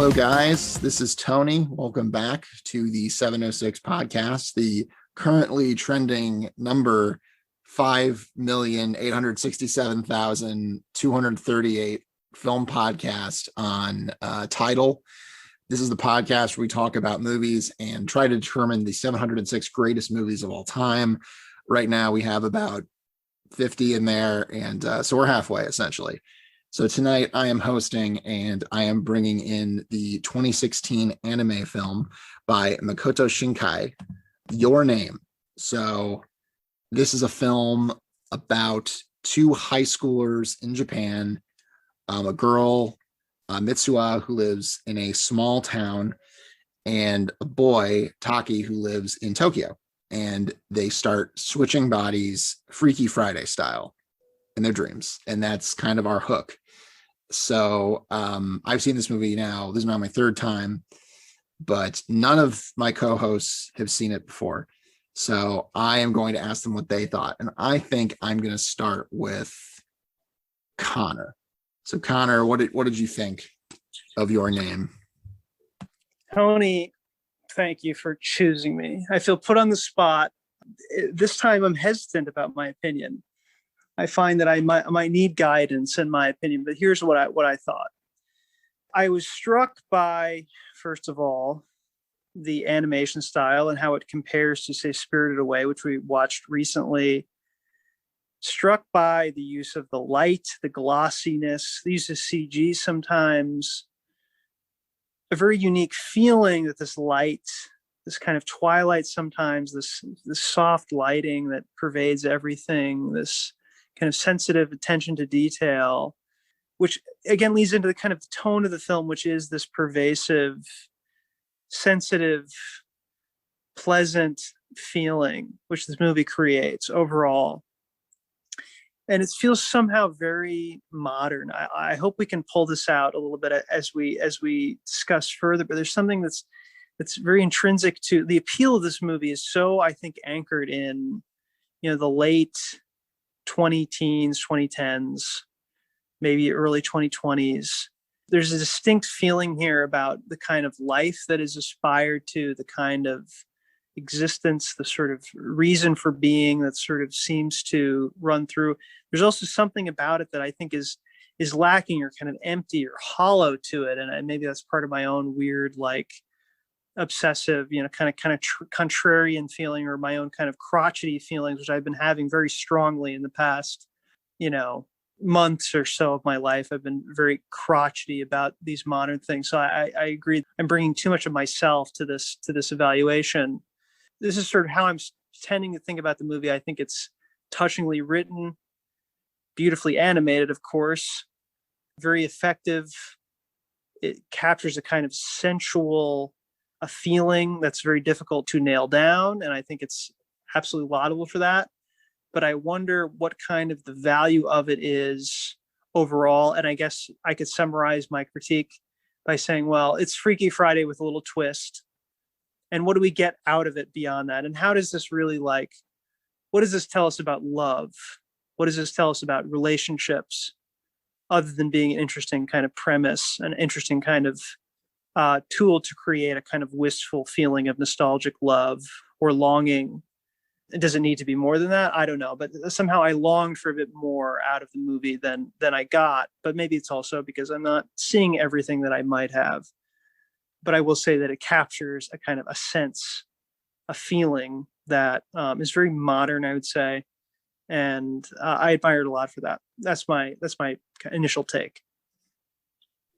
Hello, guys. This is Tony. Welcome back to the 706 podcast, the currently trending number 5,867,238 film podcast on Tidal. This is the podcast where we talk about movies and try to determine the 706 greatest movies of all time. Right now, we have about 50 in there, and so we're halfway, essentially. So tonight I am hosting and I am bringing in the 2016 anime film by Makoto Shinkai, Your Name. So this is a film about two high schoolers in Japan, a girl, Mitsuha, who lives in a small town, and a boy, Taki, who lives in Tokyo. And they start switching bodies Freaky Friday style in their dreams. And that's kind of our hook. So I've seen this movie now. This is now my third time, but none of my co-hosts have seen it before. So I am going to ask them what they thought. And I think I'm going to start with Connor. So Connor, what did you think of Your Name? Tony, thank you for choosing me. I feel put on the spot. This time I'm hesitant about my opinion. I find that I might need guidance in my opinion, but here's what I thought. I was struck by, first of all, the animation style and how it compares to, say, Spirited Away, which we watched recently. Struck by the use of the light, the glossiness, the use of CG sometimes. A very unique feeling that this light, this kind of twilight sometimes, this soft lighting that pervades everything, this kind of sensitive attention to detail, which again leads into the kind of tone of the film, which is this pervasive, sensitive, pleasant feeling, which this movie creates overall. And it feels somehow very modern. I hope we can pull this out a little bit as we discuss further, but there's something that's very intrinsic to the appeal of this movie is so, I think, anchored in, the late 2010s, maybe early 2020s. There's a distinct feeling here about the kind of life that is aspired to, the kind of existence, the sort of reason for being that sort of seems to run through. There's also something about it that I think is lacking or kind of empty or hollow to it. And maybe that's part of my own weird, like, obsessive, kind of contrarian feeling, or my own kind of crotchety feelings, which I've been having very strongly in the past, months or so of my life. I've been very crotchety about these modern things. So I agree. I'm bringing too much of myself to this evaluation. This is sort of how I'm tending to think about the movie. I think it's touchingly written, beautifully animated, of course, very effective. It captures a kind of sensual a feeling that's very difficult to nail down. And I think it's absolutely laudable for that. But I wonder what kind of the value of it is overall. And I guess I could summarize my critique by saying, well, it's Freaky Friday with a little twist. And what do we get out of it beyond that? And how does this really, what does this tell us about love? What does this tell us about relationships, other than being an interesting kind of premise, an interesting kind of tool to create a kind of wistful feeling of nostalgic love or longing? It doesn't need to be more than that. I don't know, but somehow I longed for a bit more out of the movie than I got. But maybe it's also because I'm not seeing everything that I might have. But I will say that it captures a kind of a sense, a feeling that is very modern, I would say, and I admired a lot for that. That's my initial take.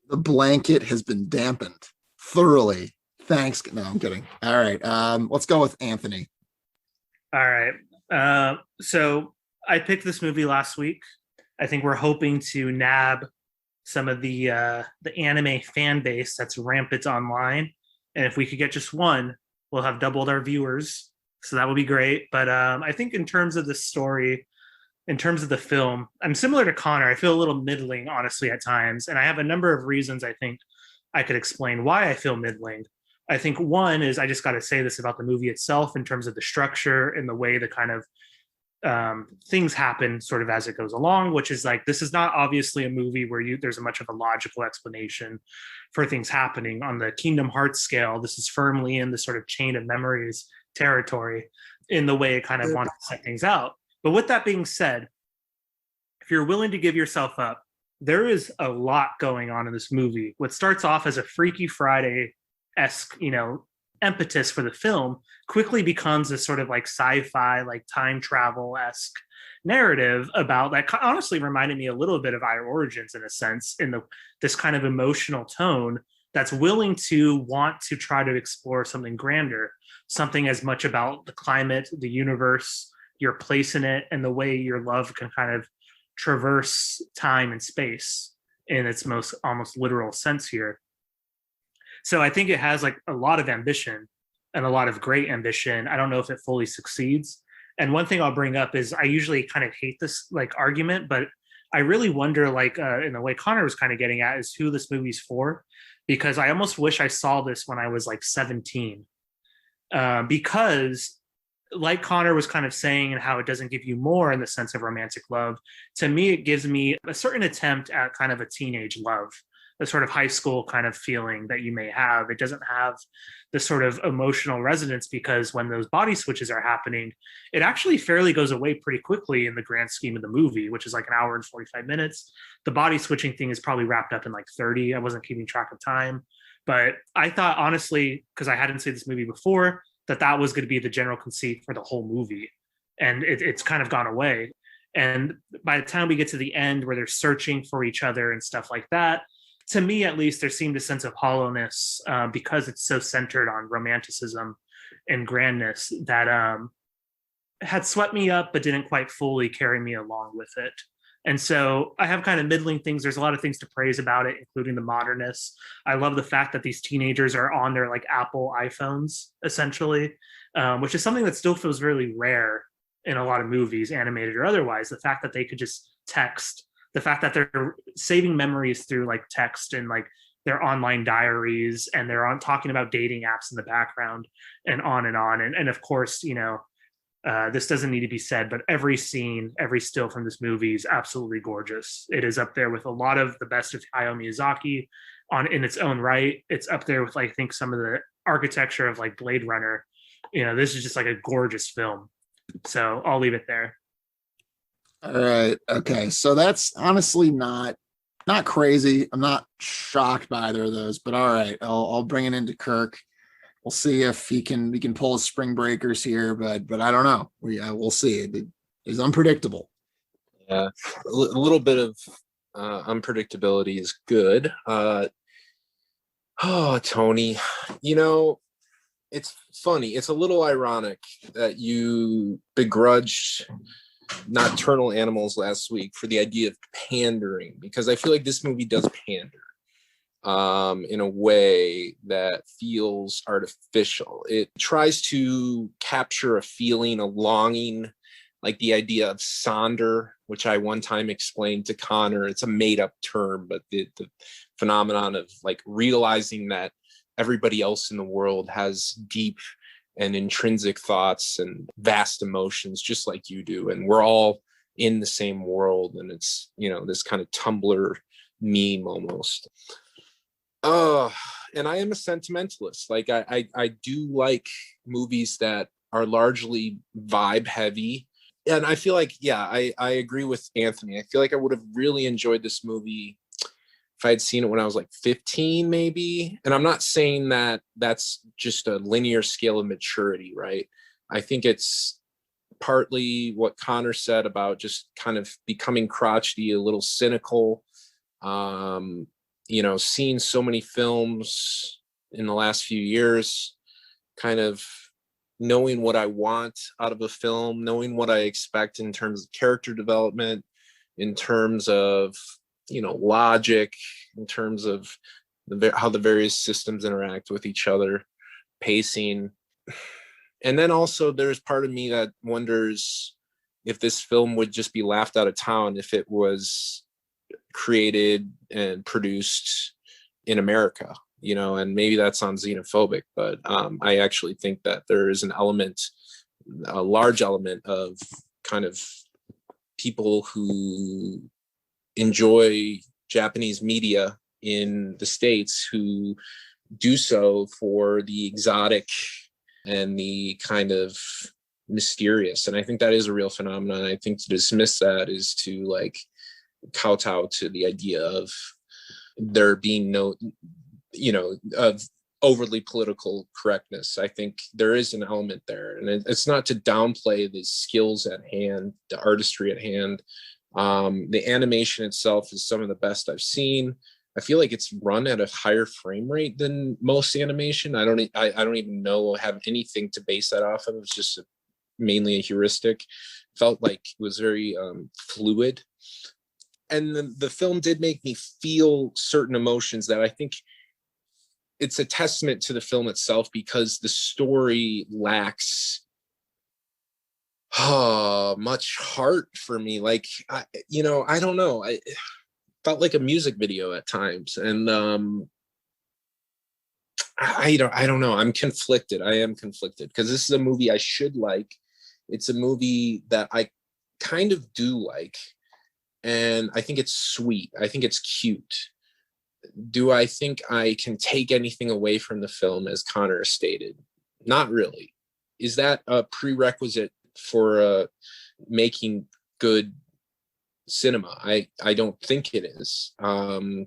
The blanket has been dampened thoroughly. Thanks. No, I'm kidding. All right. Let's go with Anthony. All right. So I picked this movie last week. I think we're hoping to nab some of the anime fan base that's rampant online. And if we could get just one, we'll have doubled our viewers. So that would be great. But I think in terms of the story, in terms of the film, I'm similar to Connor. I feel a little middling, honestly, at times. And I have a number of reasons I think I could explain why I feel middling. I think one is, I just got to say this about the movie itself in terms of the structure and the way the kind of things happen sort of as it goes along, which is like, this is not obviously a movie where there's much of a logical explanation for things happening. On the Kingdom Hearts scale, this is firmly in the sort of chain of memories territory in the way it kind of wants to set things out. But with that being said, if you're willing to give yourself up, there is a lot going on in this movie. What starts off as a Freaky Friday-esque, impetus for the film quickly becomes this sort of like sci-fi, like time travel-esque narrative about that. Honestly reminded me a little bit of Our Origins in a sense, in this kind of emotional tone that's willing to want to try to explore something grander, something as much about the climate, the universe, your place in it, and the way your love can kind of traverse time and space in its most almost literal sense here. So I think it has like a lot of ambition and a lot of great ambition. I don't know if it fully succeeds. And one thing I'll bring up is I usually kind of hate this like argument, but I really wonder, like in the way Connor was kind of getting at, is who this movie's for. Because I almost wish I saw this when I was like 17. Because like Connor was kind of saying, and how it doesn't give you more in the sense of romantic love, to me, it gives me a certain attempt at kind of a teenage love, the sort of high school kind of feeling that you may have. It doesn't have the sort of emotional resonance, because when those body switches are happening, it actually fairly goes away pretty quickly in the grand scheme of the movie, which is like an hour and 45 minutes. The body switching thing is probably wrapped up in like 30. I wasn't keeping track of time, but I thought, honestly, because I hadn't seen this movie before, that was going to be the general conceit for the whole movie. And it's kind of gone away. And by the time we get to the end where they're searching for each other and stuff like that, to me, at least, there seemed a sense of hollowness because it's so centered on romanticism and grandness that had swept me up, but didn't quite fully carry me along with it. And so I have kind of middling things. There's a lot of things to praise about it, including the modernness. I love the fact that these teenagers are on their like Apple iPhones, essentially, which is something that still feels really rare in a lot of movies, animated or otherwise. The fact that they could just text, the fact that they're saving memories through like text and like their online diaries, and they're on talking about dating apps in the background, and on and on. And of course, this doesn't need to be said, but every scene, every still from this movie is absolutely gorgeous. It is up there with a lot of the best of Hayao Miyazaki in its own right. It's up there with, I think, some of the architecture of like Blade Runner. This is just like a gorgeous film. So I'll leave it there. All right. Okay. So that's honestly not crazy. I'm not shocked by either of those, but all right. I'll bring it into Kirk. We'll see if we can pull his spring breakers here, but I don't know. We'll see. It is unpredictable. Yeah, a little bit of unpredictability is good. Tony, it's funny. It's a little ironic that you begrudged Nocturnal Animals last week for the idea of pandering, because I feel like this movie does pander in a way that feels artificial. It tries to capture a feeling, a longing, like the idea of sonder, which I one time explained to Connor. It's a made-up term, but the phenomenon of like realizing that everybody else in the world has deep and intrinsic thoughts and vast emotions just like you do, and we're all in the same world. And it's this kind of Tumblr meme almost. And I am a sentimentalist. Like I do like movies that are largely vibe heavy. And I feel like, I agree with Anthony. I feel like I would have really enjoyed this movie if I had seen it when I was like 15, maybe. And I'm not saying that that's just a linear scale of maturity, right? I think it's partly what Connor said about just kind of becoming crotchety, a little cynical. Seeing so many films in the last few years, kind of knowing what I want out of a film, knowing what I expect in terms of character development, in terms of, logic, in terms of how the various systems interact with each other, pacing. And then also there's part of me that wonders if this film would just be laughed out of town if it was created and produced in America, and maybe that sounds xenophobic, but I actually think that there is a large element of kind of people who enjoy Japanese media in the States who do so for the exotic and the kind of mysterious. And I think that is a real phenomenon. I think to dismiss that is to like kowtow to the idea of there being no, of overly political correctness. I think there is an element there, and it's not to downplay the skills at hand, the artistry at hand. The animation itself is some of the best I've seen. I feel like it's run at a higher frame rate than most animation. I don't even know, have anything to base that off of. It's just mainly a heuristic. Felt like it was very fluid. And the film did make me feel certain emotions that I think it's a testament to the film itself, because the story lacks much heart for me. Like, I don't know. I felt like a music video at times. And I don't know. I'm conflicted. I am conflicted because this is a movie I should like. It's a movie that I kind of do like. And I think it's sweet. I think it's cute. Do I think I can take anything away from the film, as Connor stated? Not really. Is that a prerequisite for making good cinema? I don't think it is. And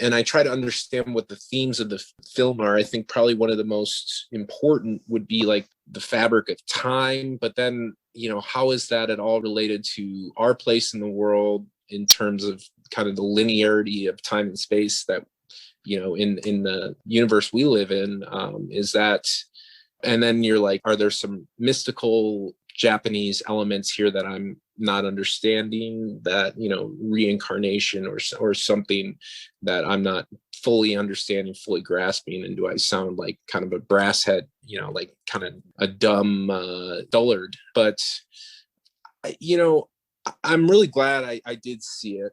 I try to understand what the themes of the film are. I think probably one of the most important would be like the fabric of time, but then, how is that at all related to our place in the world in terms of kind of the linearity of time and space that, in the universe we live in, is that, and then you're like, are there some mystical Japanese elements here that I'm not understanding, that, reincarnation or something that I'm not fully understanding, fully grasping? And do I sound like kind of a brass head, like kind of a dumb dullard? But, I'm really glad I did see it,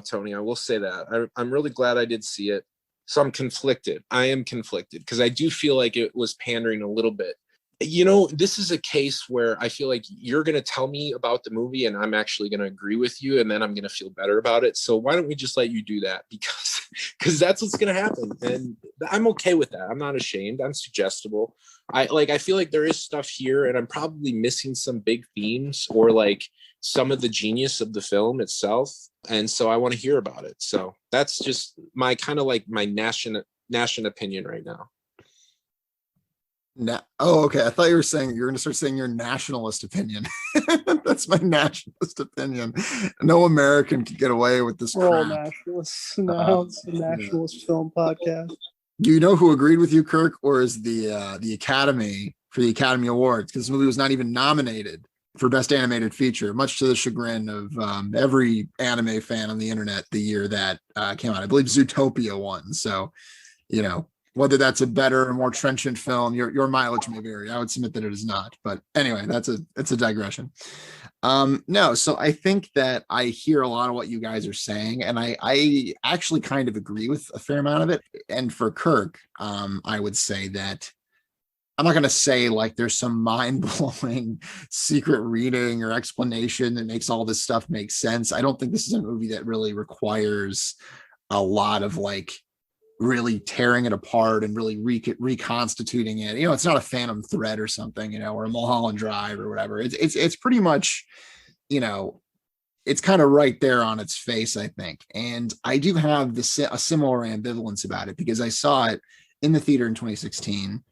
Tony. I will say that. I'm really glad I did see it. So I'm conflicted. I am conflicted because I do feel like it was pandering a little bit. This is a case where I feel like you're going to tell me about the movie and I'm actually going to agree with you, and then I'm going to feel better about it. So why don't we just let you do that? Because that's what's going to happen. And I'm okay with that. I'm not ashamed. I'm suggestible. I feel like there is stuff here and I'm probably missing some big themes or like some of the genius of the film itself. And so I want to hear about it. So that's just my kind of like my national opinion right now. Okay. I thought you were saying you're going to start saying your nationalist opinion. That's my nationalist opinion. No American can get away with this. We're all nationalists now. It's a nationalist film podcast. Do you know who agreed with you, Kirk, or is the Academy for the Academy Awards? Because this movie was not even nominated for Best Animated Feature, much to the chagrin of every anime fan on the internet the year that came out. I believe Zootopia won. So, whether that's a better or more trenchant film, your mileage may vary. I would submit that it is not. But anyway, it's a digression. No, so I think that I hear a lot of what you guys are saying, and I actually kind of agree with a fair amount of it. And for Kirk, I would say that I'm not going to say like there's some mind-blowing secret reading or explanation that makes all this stuff make sense. I don't think this is a movie that really requires a lot of like really tearing it apart and really reconstituting it. It's not a Phantom Thread or something, or a Mulholland Drive or whatever. It's pretty much, it's kind of right there on its face, I think. And I do have a similar ambivalence about it because I saw it in the theater in 2016,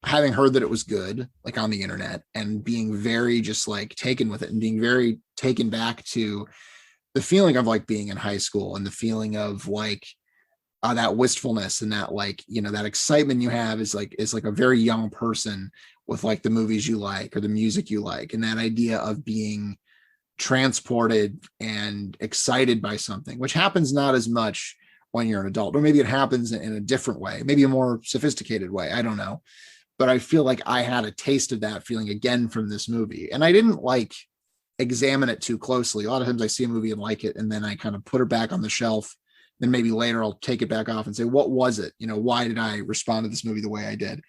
having heard that it was good, like on the internet, and being very just like taken with it and being very taken back to the feeling of like being in high school and the feeling of like that wistfulness and that like, that excitement you have is like a very young person with like the movies you like or the music you like. And that idea of being transported and excited by something, which happens not as much when you're an adult, or maybe it happens in a different way, maybe a more sophisticated way. I don't know. But I feel like I had a taste of that feeling again from this movie. And I didn't like examine it too closely. A lot of times I see a movie and like it, and then I kind of put it back on the shelf. Then maybe later I'll take it back off and say, what was it? Why did I respond to this movie the way I did?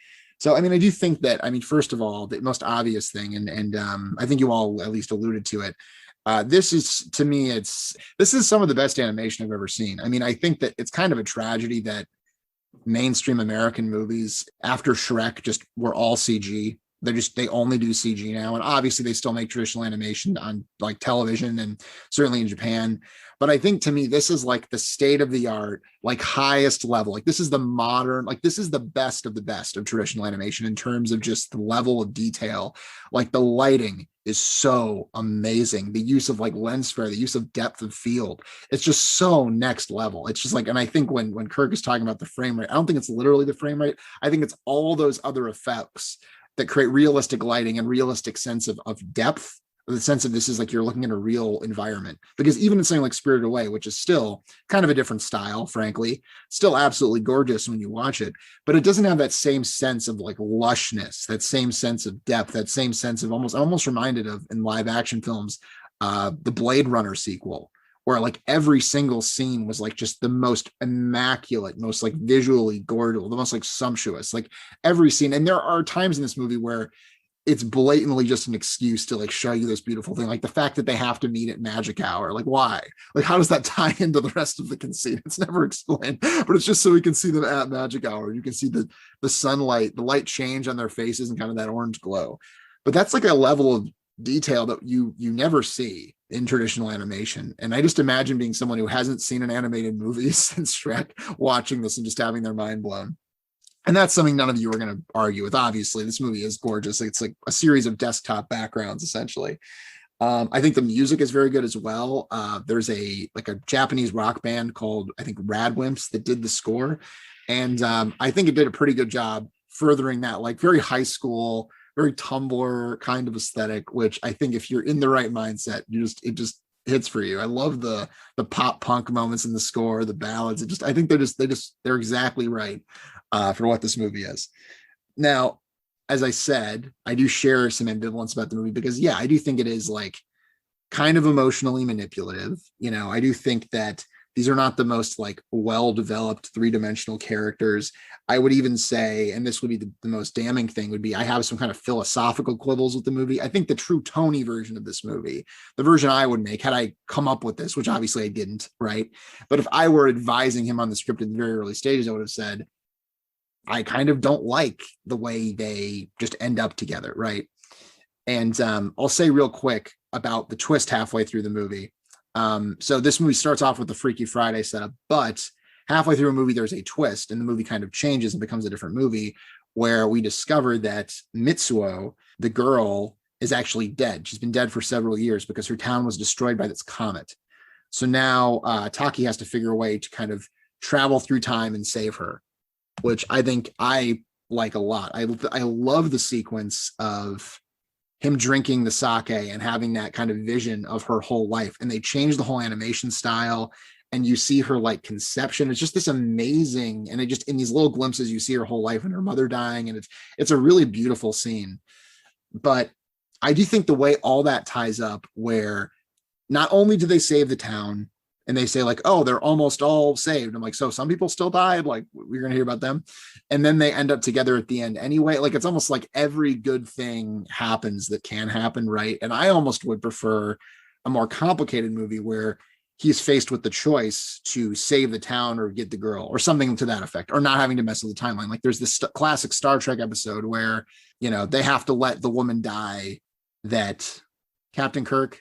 So, I mean, I do think that, I mean, first of all, the most obvious thing, and I think you all at least alluded to it. This is, to me, this is some of the best animation I've ever seen. I mean, I think that it's kind of a tragedy that mainstream American movies after Shrek just were all CG. They only do CG now, and obviously they still make traditional animation on like television and certainly in Japan. But I think to me this is like the state of the art, like highest level. Like this is the modern, like this is the best of the best of traditional animation in terms of just the level of detail. Like the lighting is so amazing. The use of like lens flare, the use of depth of field, it's just so next level. It's just like, and I think when Kirk is talking about the frame rate, I don't think it's literally the frame rate. I think it's all those other effects that create realistic lighting and realistic sense of depth, the sense of this is like you're looking at a real environment. Because even in something like Spirited Away, which is still kind of a different style, frankly, still absolutely gorgeous when you watch it, but it doesn't have that same sense of like lushness, that same sense of depth, that same sense of almost reminded of in live action films, the Blade Runner sequel, where like every single scene was like just the most immaculate, most like visually gorgeous, the most like sumptuous, like every scene. And there are times in this movie where it's blatantly just an excuse to like show you this beautiful thing. Like the fact that they have to meet at magic hour. Like why? Like how does that tie into the rest of the conceit? It's never explained, but it's just so we can see them at magic hour. You can see the sunlight, the light change on their faces and kind of that orange glow. But that's like a level of detail that you never see in traditional animation. And I just imagine being someone who hasn't seen an animated movie since Shrek, watching this and just having their mind blown. And that's something none of you are going to argue with. Obviously, this movie is gorgeous. It's like a series of desktop backgrounds, essentially. I think the music is very good as well. There's a Japanese rock band called, I think, Radwimps that did the score. And I think it did a pretty good job furthering that like very high school, very Tumblr kind of aesthetic, which I think if you're in the right mindset, it just hits for you. I love the pop punk moments in the score, the ballads. I think they're exactly right for what this movie is. Now, as I said, I do share some ambivalence about the movie because yeah, I do think it is like kind of emotionally manipulative. You know, I do think that these are not the most like well-developed three-dimensional characters. I would even say, and this would be the most damning thing, would be I have some kind of philosophical quibbles with the movie. I think the true Tony version of this movie, the version I would make had I come up with this, which obviously I didn't, right? But if I were advising him on the script in the very early stages, I would have said, I kind of don't like the way they just end up together, right? And I'll say real quick about the twist halfway through the movie. So this movie starts off with the Freaky Friday setup, but halfway through a movie, there's a twist and the movie kind of changes and becomes a different movie where we discover that Mitsuo, the girl, is actually dead. She's been dead for several years because her town was destroyed by this comet. So now Taki has to figure a way to kind of travel through time and save her, which I think I like a lot. I love the sequence of him drinking the sake and having that kind of vision of her whole life. And they changed the whole animation style and you see her like conception. It's just this amazing, and it just in these little glimpses, you see her whole life and her mother dying. And it's a really beautiful scene. But I do think the way all that ties up, where not only do they save the town and they say like, oh, they're almost all saved. I'm like, so some people still died. Like we're going to hear about them. And then they end up together at the end anyway. Like it's almost like every good thing happens that can happen. Right. And I almost would prefer a more complicated movie where he's faced with the choice to save the town or get the girl or something to that effect, or not having to mess with the timeline. Like there's this classic Star Trek episode where, you know, they have to let the woman die that Captain Kirk,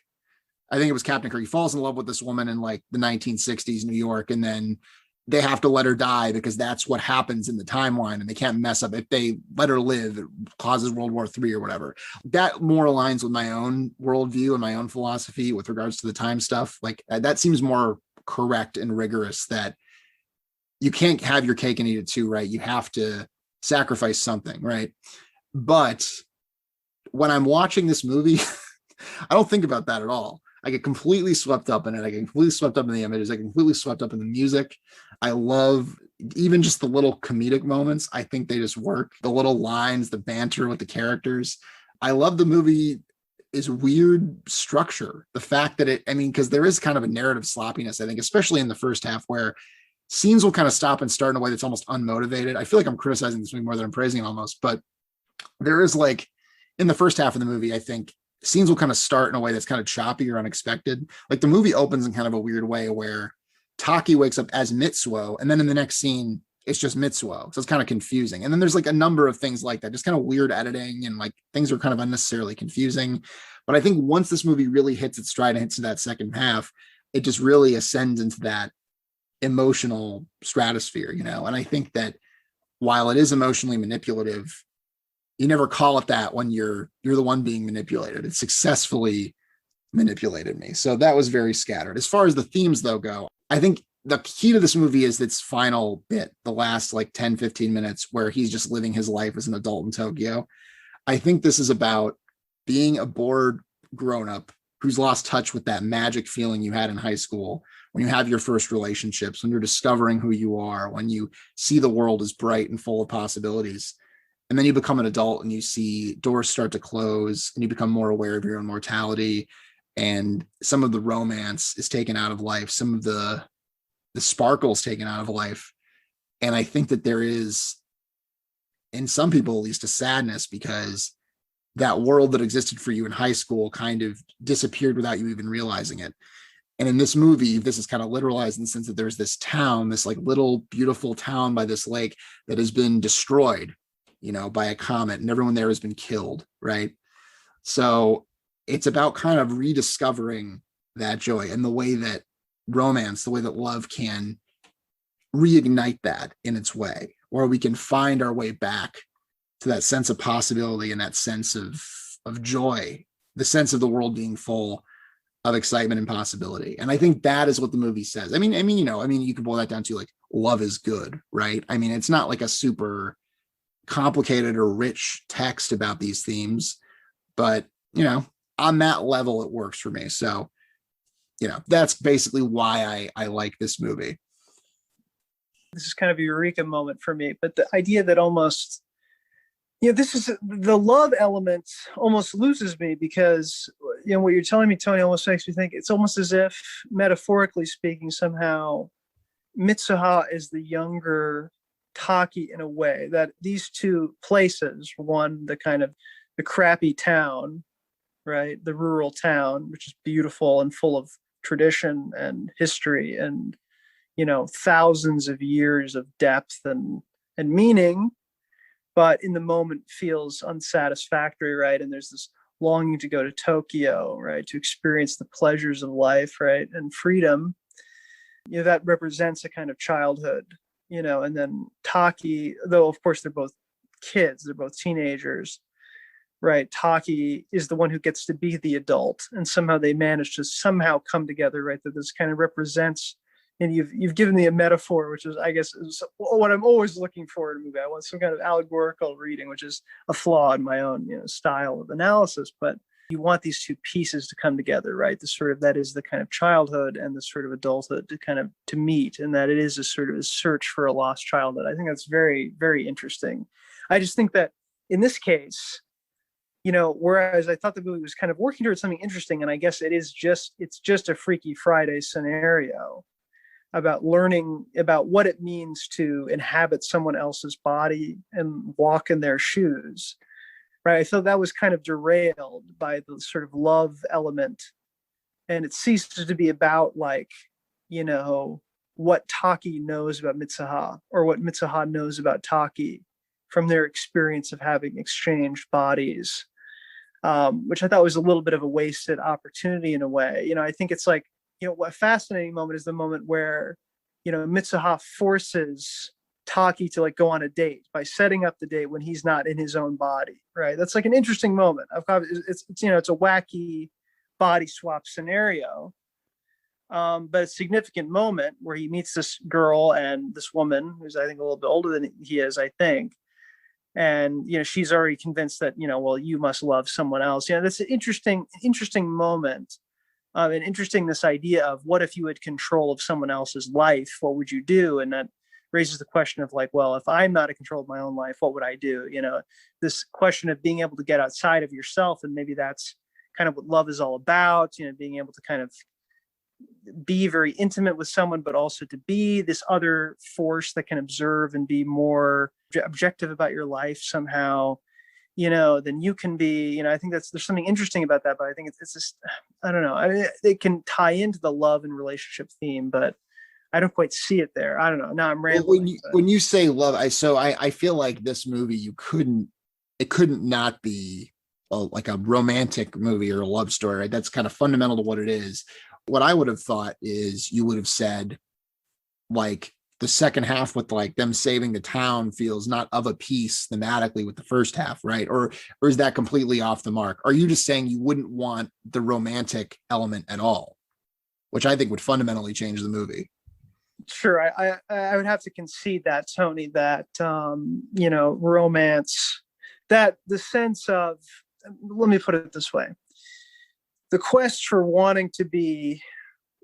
I think it was Captain Kirk. He falls in love with this woman in like the 1960s New York, and then they have to let her die because that's what happens in the timeline, and they can't mess up. If they let her live, it causes World War III or whatever. That more aligns with my own worldview and my own philosophy with regards to the time stuff. Like that seems more correct and rigorous, that you can't have your cake and eat it too, right? You have to sacrifice something, right? But when I'm watching this movie, I don't think about that at all. I get completely swept up in it. I get completely swept up in the images. I get completely swept up in the music. I love even just the little comedic moments. I think they just work. The little lines, the banter with the characters. I love the movie is weird structure. The fact that because there is kind of a narrative sloppiness, I think, especially in the first half, where scenes will kind of stop and start in a way that's almost unmotivated. I feel like I'm criticizing this movie more than I'm praising it almost, but there is like in the first half of the movie, I think scenes will kind of start in a way that's kind of choppy or unexpected. Like the movie opens in kind of a weird way where Taki wakes up as Mitsuo, and then in the next scene, it's just Mitsuo. So it's kind of confusing. And then there's like a number of things like that, just kind of weird editing, and like things are kind of unnecessarily confusing. But I think once this movie really hits its stride and hits that second half, it just really ascends into that emotional stratosphere, you know? And I think that while it is emotionally manipulative, you never call it that when you're the one being manipulated. It successfully manipulated me. So that was very scattered. As far as the themes though go, I think the key to this movie is its final bit, the last like 10, 15 minutes where he's just living his life as an adult in Tokyo. I think this is about being a bored grown-up who's lost touch with that magic feeling you had in high school, when you have your first relationships, when you're discovering who you are, when you see the world as bright and full of possibilities. And then you become an adult and you see doors start to close and you become more aware of your own mortality, and some of the romance is taken out of life, some of the sparkles taken out of life. And I think that there is, in some people at least, a sadness because that world that existed for you in high school kind of disappeared without you even realizing it. And in this movie, this is kind of literalized in the sense that there's this town, this like little beautiful town by this lake that has been destroyed, you know, by a comet, and everyone there has been killed, right? So it's about kind of rediscovering that joy and the way that romance, the way that love can reignite that in its way, where we can find our way back to that sense of possibility and that sense of joy, the sense of the world being full of excitement and possibility. And I think that is what the movie says. I mean, you can boil that down to like, love is good, right? I mean, it's not like a super complicated or rich text about these themes, but you know, on that level, it works for me. So, you know, that's basically why I like this movie. This is kind of a eureka moment for me, but the idea that almost, you know, this is the love element almost loses me because, you know, what you're telling me, Tony, almost makes me think it's almost as if, metaphorically speaking, somehow Mitsuha is the younger Taki in a way, that these two places, one, the kind of the crappy town, right, the rural town, which is beautiful and full of tradition and history and, you know, thousands of years of depth and meaning, but in the moment feels unsatisfactory, right? And there's this longing to go to Tokyo, right, to experience the pleasures of life, right, and freedom. You know, that represents a kind of childhood, you know. And then Taki, though of course they're both kids, they're both teenagers, right? Taki is the one who gets to be the adult, and somehow they manage to somehow come together, right? That this kind of represents, and you've given me a metaphor, which is, I guess, is what I'm always looking for in a movie. I want some kind of allegorical reading, which is a flaw in my own, you know, style of analysis. But you want these two pieces to come together, right? The sort of, that is the kind of childhood and the sort of adulthood to kind of to meet, and that it is a sort of a search for a lost childhood. I think that's very, very interesting. I just think that in this case, you know, whereas I thought the movie was kind of working towards something interesting, and I guess it's just a Freaky Friday scenario about learning about what it means to inhabit someone else's body and walk in their shoes, right? I thought that was kind of derailed by the sort of love element, and it ceases to be about, like, you know, what Taki knows about Mitsuha or what Mitsuha knows about Taki from their experience of having exchanged bodies, which I thought was a little bit of a wasted opportunity in a way. You know, I think it's like, you know, what fascinating moment is the moment where, you know, Mitsuha forces Taki to like go on a date by setting up the date when he's not in his own body, right? That's like an interesting moment. It's you know, it's a wacky body swap scenario, but a significant moment where he meets this girl and this woman who's, I think, a little bit older than he is, I think. And, you know, she's already convinced that, you know, well, you must love someone else. You know, that's an interesting moment. And interesting, this idea of what if you had control of someone else's life, what would you do? And that raises the question of like, well, if I'm not in control of my own life, what would I do? You know, this question of being able to get outside of yourself, and maybe that's kind of what love is all about, you know, being able to kind of be very intimate with someone, but also to be this other force that can observe and be more objective about your life somehow. then you can be, I think there's something interesting about that, but I think it's just, I don't know. I mean, it can tie into the love and relationship theme, but I don't quite see it there. I don't know. Now I'm rambling. When you say love, I feel like this movie, it couldn't not be like a romantic movie or a love story, right? That's kind of fundamental to what it is. What I would have thought is you would have said like the second half with like them saving the town feels not of a piece thematically with the first half, right? Or is that completely off the mark? Are you just saying you wouldn't want the romantic element at all, which I think would fundamentally change the movie? Sure, I would have to concede that, Tony, that romance, that the sense of, let me put it this way, the quest for wanting to be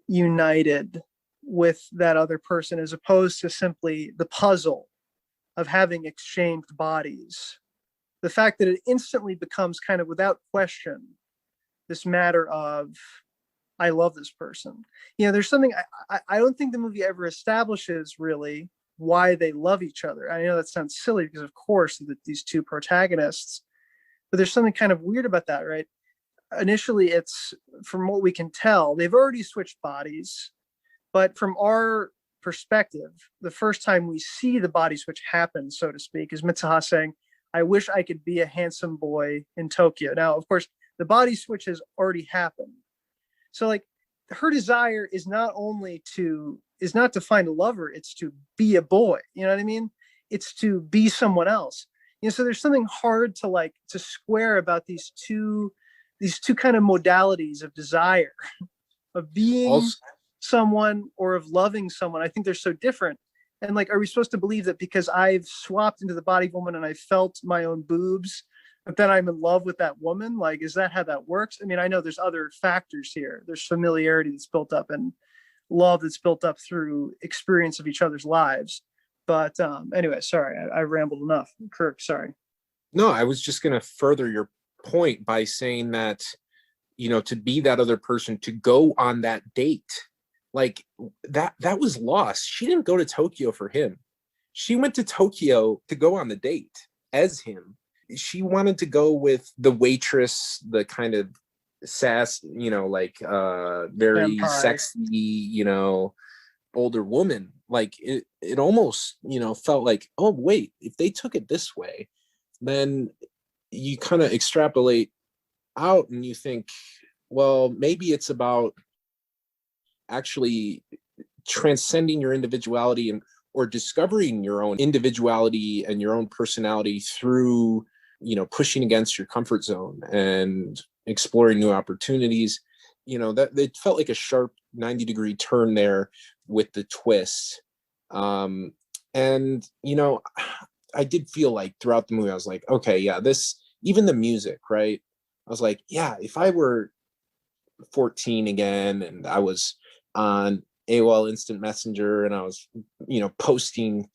united with that other person, as opposed to simply the puzzle of having exchanged bodies, the fact that it instantly becomes kind of without question this matter of, I love this person. There's something, I don't think the movie ever establishes really why they love each other. I know that sounds silly because of course these two protagonists, but there's something kind of weird about that, right? Initially, it's, from what we can tell, they've already switched bodies, but from our perspective, the first time we see the body switch happen, so to speak, is Mitsuha saying, I wish I could be a handsome boy in Tokyo. Now, of course, the body switch has already happened. So like her desire is not to find a lover, it's to be a boy. You know what I mean? It's to be someone else. So there's something hard to square about these two kind of modalities of desire, of being someone or of loving someone. I think they're so different. And like, are we supposed to believe that because I've swapped into the body of woman and I felt my own boobs, but then I'm in love with that woman? Like, is that how that works? I mean, I know there's other factors here. There's familiarity that's built up and love that's built up through experience of each other's lives. But anyway, sorry, I rambled enough. Kirk, sorry. No, I was just going to further your point by saying that, to be that other person, to go on that date, like that was lost. She didn't go to Tokyo for him. She went to Tokyo to go on the date as him. She wanted to go with the waitress, the kind of sass, very Vampire. sexy, older woman. Like it almost, felt like, oh wait, if they took it this way, then you kind of extrapolate out and you think, well, maybe it's about actually transcending your individuality or discovering your own individuality and your own personality through, pushing against your comfort zone and exploring new opportunities. That it felt like a sharp 90-degree turn there with the twist. And I did feel like throughout the movie, I was like, okay, yeah, even the music, right? I was like, yeah, if I were 14 again and I was on AOL Instant Messenger and I was, posting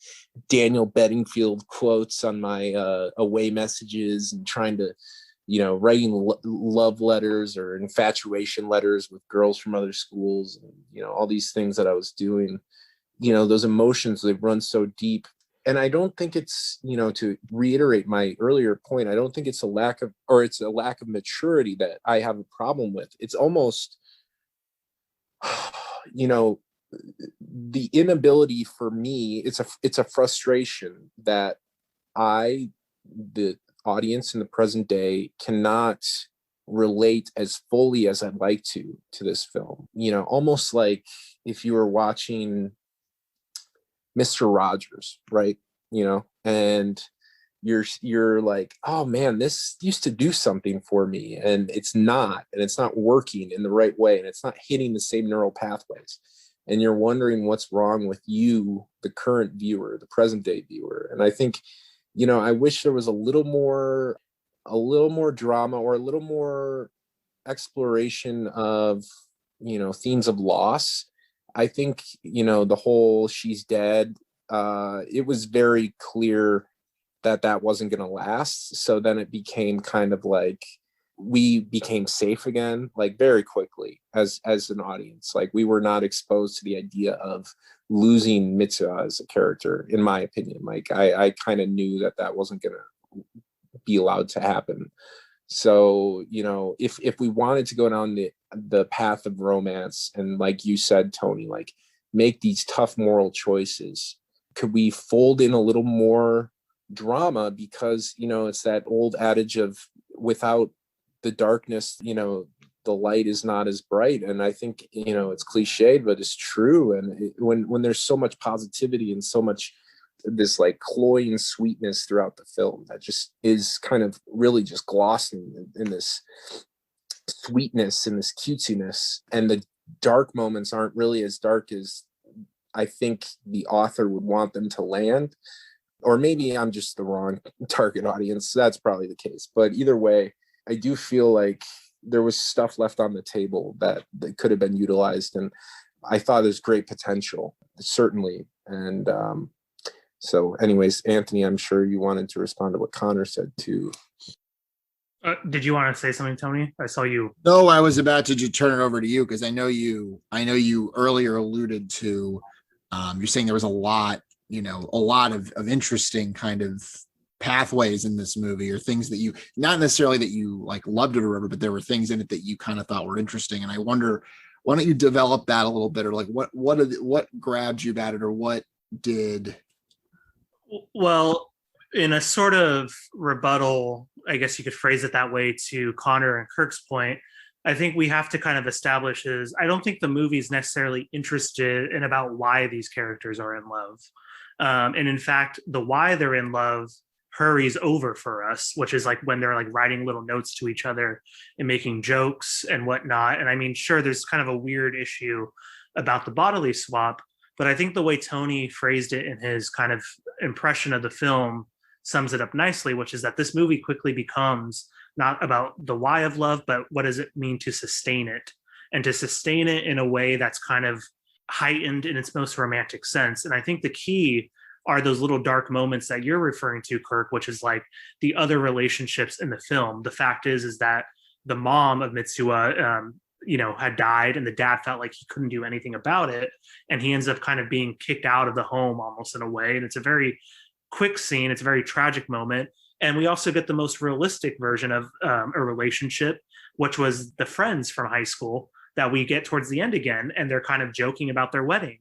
Daniel Bedingfield quotes on my away messages and trying to, writing love letters or infatuation letters with girls from other schools, and, all these things that I was doing, those emotions, they run so deep. And I don't think it's, to reiterate my earlier point, I don't think it's a lack of maturity that I have a problem with. It's almost, the inability for me, it's a frustration that the audience in the present day, cannot relate as fully as I'd like to this film. Almost like if you were watching Mr. Rogers, right? And you're like, oh man, this used to do something for me, and it's not working in the right way, and it's not hitting the same neural pathways. And you're wondering what's wrong with you, the current viewer, the present day viewer. And I think, I wish there was a little more drama or a little more exploration of, themes of loss. I think, the whole she's dead, it was very clear that wasn't going to last. So then it became kind of like, we became safe again, like very quickly as an audience. Like we were not exposed to the idea of losing Mitsuha as a character, in my opinion. Like I kind of knew that wasn't going to be allowed to happen. So, if we wanted to go down the path of romance, and like you said, Tony, like make these tough moral choices, could we fold in a little more drama? Because, it's that old adage of without the darkness, the light is not as bright. And I think, it's cliched, but it's true. And when there's so much positivity and so much this like cloying sweetness throughout the film, that just is kind of really just glossing in this sweetness and this cutesiness, and the dark moments aren't really as dark as I think the author would want them to land. Or maybe I'm just the wrong target audience. That's probably the case. But either way, I do feel like there was stuff left on the table that could have been utilized. And I thought there's great potential, certainly. And so anyways, Anthony, I'm sure you wanted to respond to what Connor said too. Did you want to say something, Tony? I saw you. No, I was about to just turn it over to you because I know you earlier alluded to, you're saying there was a lot of interesting kind of pathways in this movie, or things that you, not necessarily that you like loved it or whatever, but there were things in it that you kind of thought were interesting. And I wonder, why don't you develop that a little bit, or like what grabbed you about it, or what did? Well, in a sort of rebuttal, I guess you could phrase it that way, to Connor and Kirk's point, I think we have to kind of establish is I don't think the movie is necessarily interested in about why these characters are in love. And in fact, the why they're in love hurries over for us, which is like when they're like writing little notes to each other and making jokes and whatnot. And I mean, sure, there's kind of a weird issue about the bodily swap, but I think the way Tony phrased it in his kind of impression of the film sums it up nicely, which is that this movie quickly becomes not about the why of love, but what does it mean to sustain it, and to sustain it in a way that's kind of heightened in its most romantic sense. And I think the key are those little dark moments that you're referring to, Kirk, which is like the other relationships in the film. The fact is that the mom of Mitsuha, had died, and the dad felt like he couldn't do anything about it. And he ends up kind of being kicked out of the home almost in a way. And it's a very quick scene. It's a very tragic moment. And we also get the most realistic version of a relationship, which was the friends from high school that we get towards the end again. And they're kind of joking about their wedding.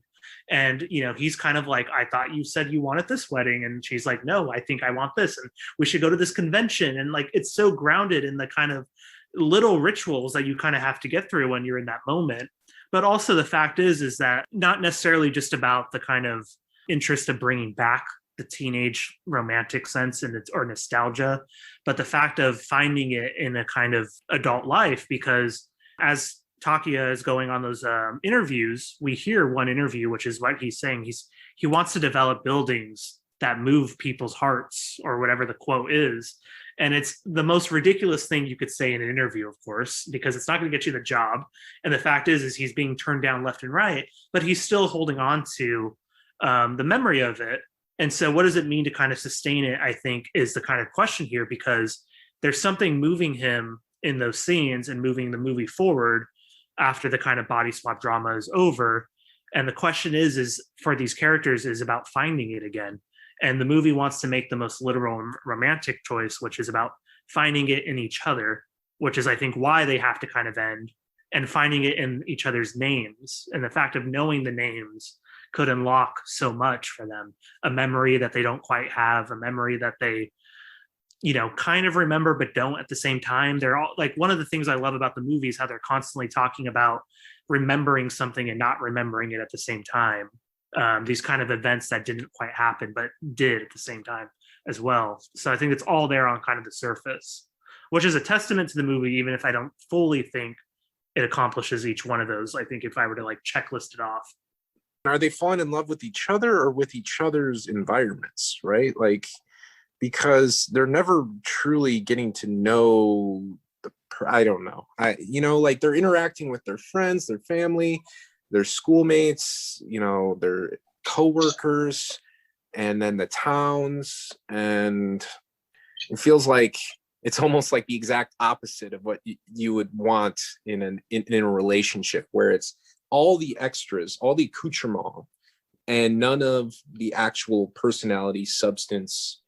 And, he's kind of like, I thought you said you wanted this wedding. And she's like, no, I think I want this. And we should go to this convention. And like, it's so grounded in the kind of little rituals that you kind of have to get through when you're in that moment. But also the fact is that not necessarily just about the kind of interest of bringing back the teenage romantic sense or nostalgia, but the fact of finding it in a kind of adult life. Because as Takia is going on those interviews, we hear one interview, which is what he's saying. He wants to develop buildings that move people's hearts, or whatever the quote is. And it's the most ridiculous thing you could say in an interview, of course, because it's not going to get you the job. And the fact is he's being turned down left and right, but he's still holding on to the memory of it. And so what does it mean to kind of sustain it, I think, is the kind of question here, because there's something moving him in those scenes and moving the movie forward after the kind of body swap drama is over. And the question is for these characters is about finding it again. And the movie wants to make the most literal and romantic choice, which is about finding it in each other, which is, I think, why they have to kind of end, and finding it in each other's names. And the fact of knowing the names could unlock so much for them, a memory that they don't quite have, a memory that they, kind of remember, but don't at the same time. They're all like, one of the things I love about the movie is how they're constantly talking about remembering something and not remembering it at the same time. These kind of events that didn't quite happen, but did at the same time as well. So I think it's all there on kind of the surface, which is a testament to the movie, even if I don't fully think it accomplishes each one of those. I think if I were to like checklist it off. Are they falling in love with each other or with each other's environments, right? Like, because they're never truly getting to know I don't know. Like they're interacting with their friends, their family, their schoolmates, their coworkers, and then the towns. And it feels like it's almost like the exact opposite of what you would want in a relationship, where it's all the extras, all the accoutrement, and none of the actual personality, substance,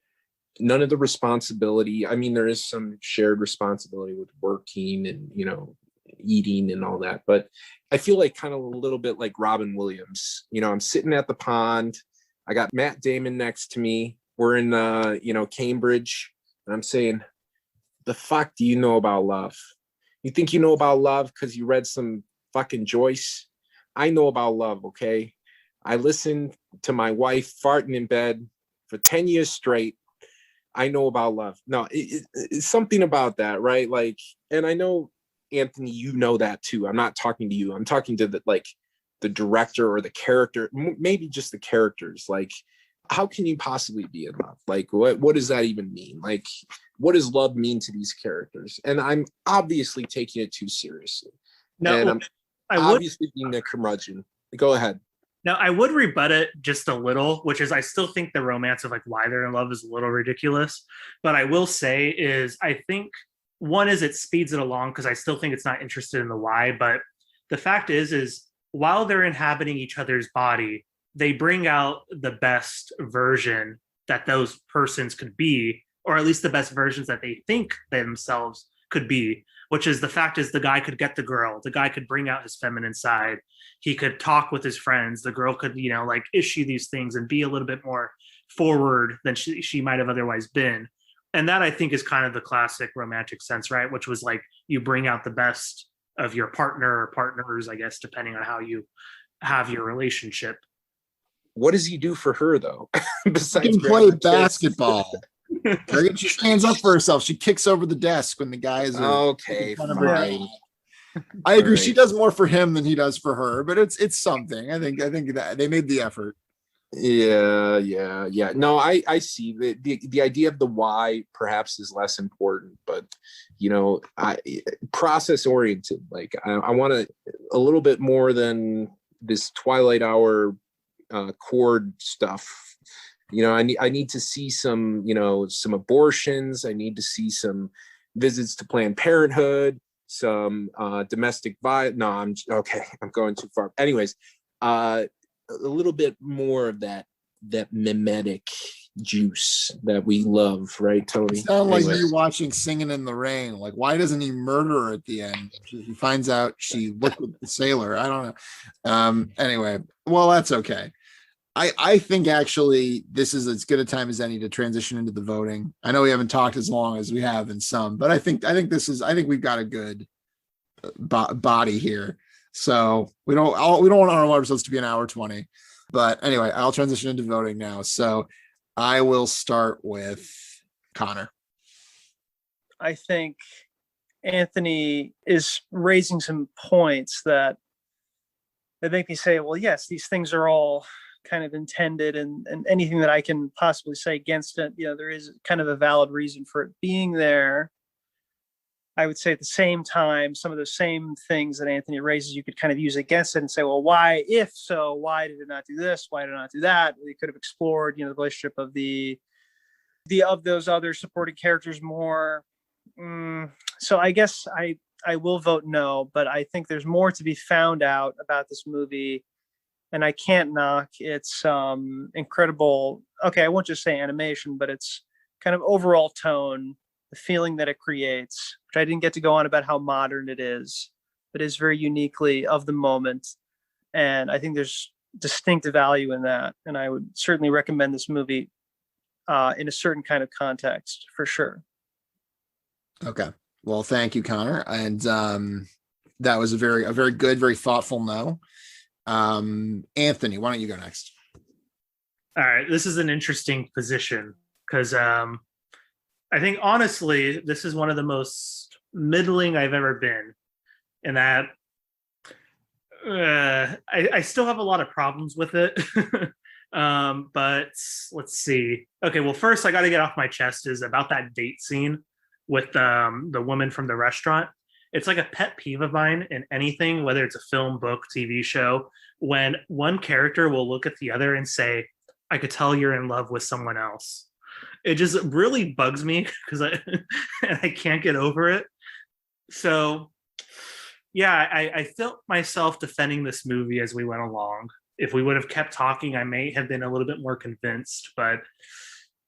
none of the responsibility. I mean, there is some shared responsibility with working and, eating and all that, but I feel like kind of a little bit like Robin Williams. I'm sitting at the pond. I got Matt Damon next to me. We're in, Cambridge, and I'm saying, the fuck do you know about love? You think you know about love because you read some fucking Joyce? I know about love, okay? I listened to my wife farting in bed for 10 years straight. I know about love. No, it's something about that, right? Like, and I know, Anthony, you know that too. I'm not talking to you. I'm talking to the director or the character, maybe just the characters. Like, how can you possibly be in love? Like, what does that even mean? Like, what does love mean to these characters? And I'm obviously taking it too seriously. No, and I'm obviously being a curmudgeon. Go ahead. Now, I would rebut it just a little, which is I still think the romance of like why they're in love is a little ridiculous. But I will say is I think one is it speeds it along because I still think it's not interested in the why. But the fact is while they're inhabiting each other's body, they bring out the best version that those persons could be, or at least the best versions that they think themselves could be, which is the fact is the guy could get the girl, the guy could bring out his feminine side, he could talk with his friends, the girl could, like issue these things and be a little bit more forward than she might have otherwise been. And that I think is kind of the classic romantic sense, right? Which was like you bring out the best of your partner or partners, I guess, depending on how you have your relationship. What does he do for her though? Besides, he can play basketball. She stands up for herself. She kicks over the desk when the guys are okay. Fine. I agree. Right. She does more for him than he does for her, but it's something. I think that they made the effort. Yeah. No, I see the idea of the why perhaps is less important, but I process oriented. Like I want a little bit more than this Twilight Hour chord stuff. I need to see some some abortions. I need to see some visits to Planned Parenthood, some domestic violence. No, I'm going too far. Anyways, a little bit more of that mimetic juice that we love, right, Tony? Sound like you watching Singing in the Rain. Like, why doesn't he murder her at the end? He finds out she looked with the sailor. I don't know. Anyway, well, that's okay. I think actually this is as good a time as any to transition into the voting. I know we haven't talked as long as we have in some, but I think we've got a good body here. So we don't want our ourselves to be an hour 20. But anyway, I'll transition into voting now. So I will start with Connor. I think Anthony is raising some points that make me say, well, yes, these things are all kind of intended, and anything that I can possibly say against it, there is kind of a valid reason for it being there. I would say at the same time, some of the same things that Anthony raises, you could kind of use against it and say, well, why, if so, why did it not do this? Why did it not do that? We could have explored, the relationship of of those other supporting characters more. So I guess I will vote no, but I think there's more to be found out about this movie. And I can't knock its incredible, I won't just say animation, but it's kind of overall tone, the feeling that it creates, which I didn't get to go on about how modern it is, but is very uniquely of the moment. And I think there's distinct value in that. And I would certainly recommend this movie in a certain kind of context, for sure. Okay. Well, thank you, Connor. And that was a very good, very thoughtful no. Anthony, why don't you go next? All right, this is an interesting position because I think honestly this is one of the most middling I've ever been, in that I still have a lot of problems with it. But let's see. Okay, well, first I got to get off my chest is about that date scene with the woman from the restaurant. It's like a pet peeve of mine in anything, whether it's a film, book, TV show, when one character will look at the other and say, I could tell you're in love with someone else. It just really bugs me because I can't get over it. So, yeah, I felt myself defending this movie as we went along. If we would have kept talking, I may have been a little bit more convinced. But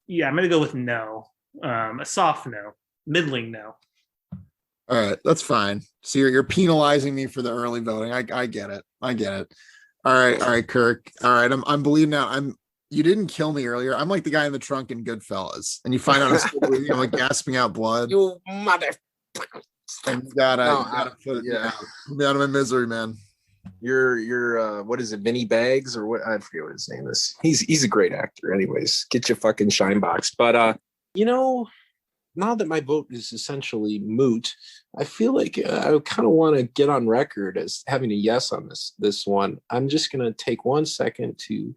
Yeah, I'm gonna go with no. A soft no, middling no. All right, that's fine. So you're penalizing me for the early voting. I get it. I get it. All right, Kirk. All right, I'm believing now. You didn't kill me earlier. I'm like the guy in the trunk in Goodfellas, and you find out I'm still breathing. I'm like gasping out blood. You mother. And you gotta put yeah. me out of my misery, man. You're what is it, Vinny Bags or what? I forget what his name is. He's a great actor. Anyways, get your fucking shine box. But you know, now that my vote is essentially moot, I feel like I kind of want to get on record as having a yes on this one. I'm just gonna take 1 second to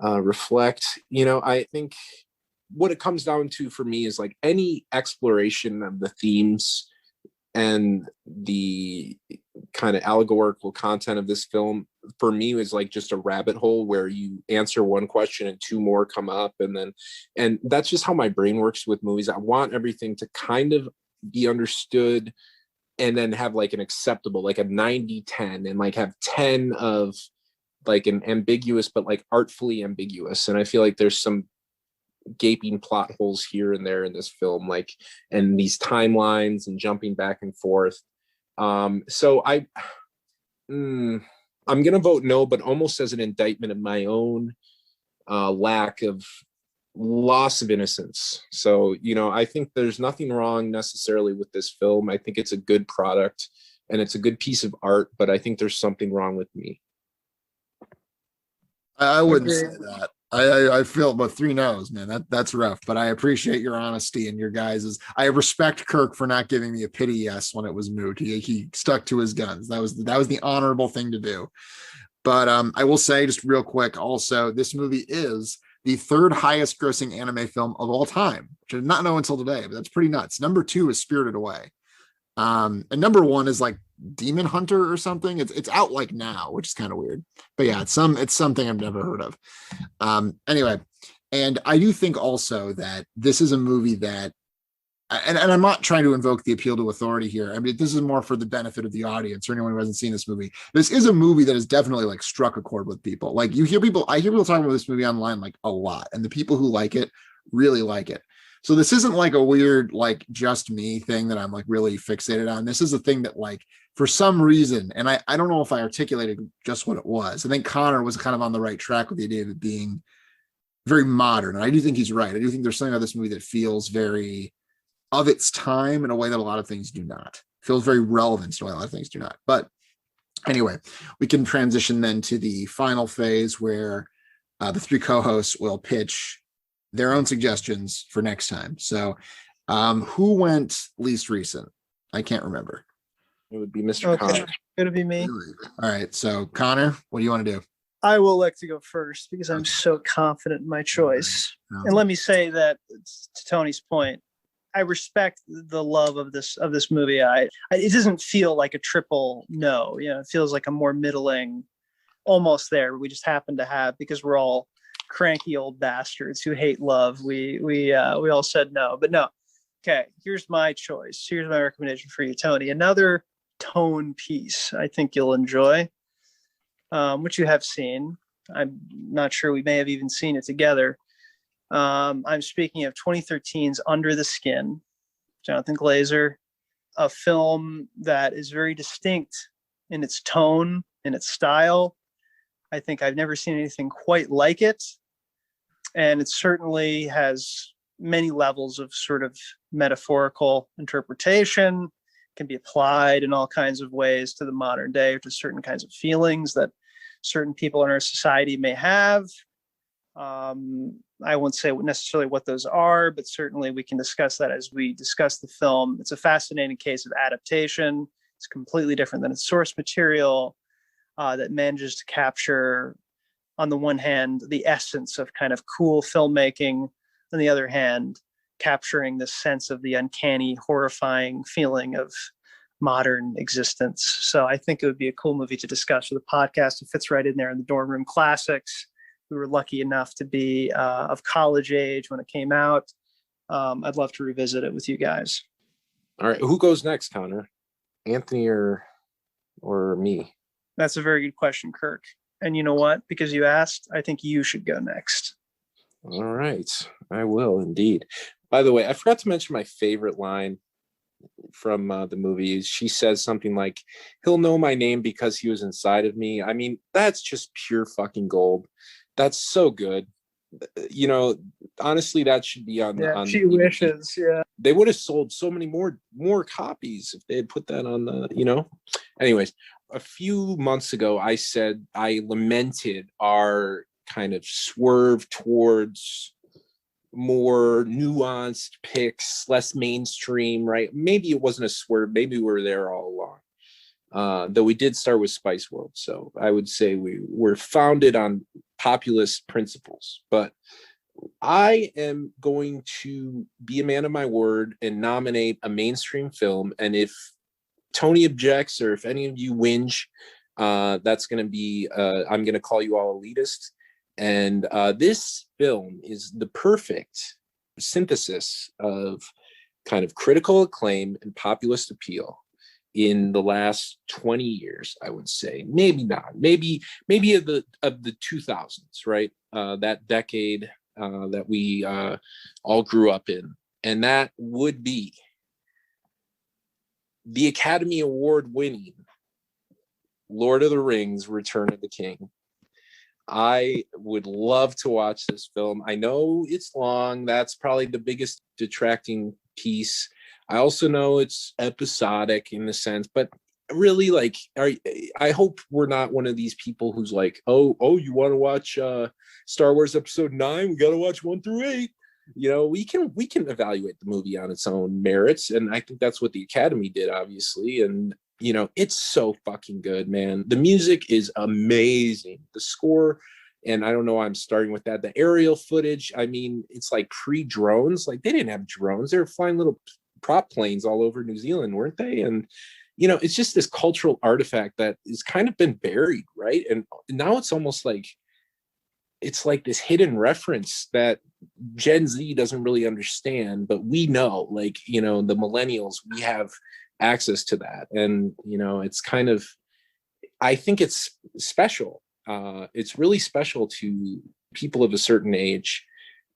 reflect. I think what it comes down to for me is like any exploration of the themes and the kind of allegorical content of this film for me was like just a rabbit hole where you answer one question and two more come up, and that's just how my brain works with movies. I want everything to kind of be understood and then have like an acceptable, like a 90-10, and like have 10 of like an ambiguous but like artfully ambiguous. And I feel like there's some gaping plot holes here and there in this film, like, and these timelines and jumping back and forth. So I'm gonna vote no, but almost as an indictment of my own lack of loss of innocence. So I think there's nothing wrong necessarily with this film. I think it's a good product and it's a good piece of art, but I think there's something wrong with me. I wouldn't say that. I feel about 3 no's, man. That's rough, but I appreciate your honesty and your guys's. I respect Kirk for not giving me a pity yes when it was moot. He stuck to his guns. That was the honorable thing to do. But I will say just real quick, also, this movie is the 3rd highest grossing anime film of all time, which I did not know until today, but that's pretty nuts. Number 2 is Spirited Away. And number 1 is like Demon Hunter or something. It's out like now, which is kind of weird. But yeah, it's something I've never heard of. Anyway, and I do think also that this is a movie that, and I'm not trying to invoke the appeal to authority here. I mean, this is more for the benefit of the audience or anyone who hasn't seen this movie. This is a movie that has definitely like struck a chord with people. Like I hear people talking about this movie online like a lot, and the people who like it really like it. So this isn't like a weird, like just me thing that I'm like really fixated on. This is a thing that like for some reason, and I don't know if I articulated just what it was. I think Connor was kind of on the right track with the idea of it being very modern. And I do think he's right. I do think there's something about this movie that feels very of its time in a way that a lot of things do not. It feels very relevant to a lot of things do not. But anyway, we can transition then to the final phase where the 3 co-hosts will pitch their own suggestions for next time. So who went least recent? I can't remember. It would be Mr. Connor. It'll be me. All right. So Connor, what do you want to do? I will elect to go first because I'm so confident in my choice. And let me say that, to Tony's point, I respect the love of this movie. It doesn't feel like a triple no. It feels like a more middling, almost there. We just happen to have, because we're all cranky old bastards who hate love. We all said no, but no. Okay, here's my choice. Here's my recommendation for you, Tony. Another tone piece I think you'll enjoy, which you have seen. I'm not sure we may have even seen it together. I'm speaking of 2013's Under the Skin, Jonathan Glazer, a film that is very distinct in its tone, in its style. I think I've never seen anything quite like it. And it certainly has many levels of sort of metaphorical interpretation, can be applied in all kinds of ways to the modern day or to certain kinds of feelings that certain people in our society may have. I won't say necessarily what those are, but certainly we can discuss that as we discuss the film. It's a fascinating case of adaptation. It's completely different than its source material, that manages to capture, on the one hand, the essence of kind of cool filmmaking, on the other hand, capturing the sense of the uncanny, horrifying feeling of modern existence. So I think it would be a cool movie to discuss for the podcast. It fits right in there in the dorm room classics. We were lucky enough to be of college age when it came out. I'd love to revisit it with you guys. All right, who goes next, Connor? Anthony or me? That's a very good question, Kirk. And you know what? Because you asked, I think you should go next. All right. I will indeed. By the way, I forgot to mention my favorite line from the movie. She says something like, "He'll know my name because he was inside of me." I mean, that's just pure fucking gold. That's so good. You know, honestly, that should be on Yeah, on she the DVD. wishes. Yeah. They would have sold so many more copies if they had put that on the, you know. Anyways, a few months ago, I said I lamented our kind of swerve towards more nuanced picks, less mainstream, right? Maybe it wasn't a swerve. Maybe we were there all along. Though we did start with Spice World. So I would say we were founded on populist principles. But I am going to be a man of my word and nominate a mainstream film. And if Tony objects or if any of you whinge, that's going to be, I'm going to call you all elitist. And this film is the perfect synthesis of kind of critical acclaim and populist appeal in the last 20 years, I would say. Maybe not. Maybe of the 2000s, right? That decade that we all grew up in. And that would be the Academy Award winning Lord of the Rings, Return of the King. I would love to watch this film. I know it's long. That's probably the biggest detracting piece. I also know it's episodic in a sense, but really, like, I hope we're not one of these people who's like, oh, you want to watch Star Wars Episode 9? We got to watch 1 through 8. You know, we can evaluate the movie on its own merits, and I think that's what the Academy did, obviously. And you know, it's so fucking good, man. The music is amazing. The score, and I don't know why I'm starting with that. The aerial footage, I mean, it's like pre-drones. Like, they didn't have drones. They were flying little prop planes all over New Zealand, weren't they? And, you know, it's just this cultural artifact that has kind of been buried, right? And now it's almost like, it's like this hidden reference that Gen Z doesn't really understand, but we know, like, you know, the millennials, we have access to that. And, you know, it's kind of, I think it's special. It's really special to people of a certain age.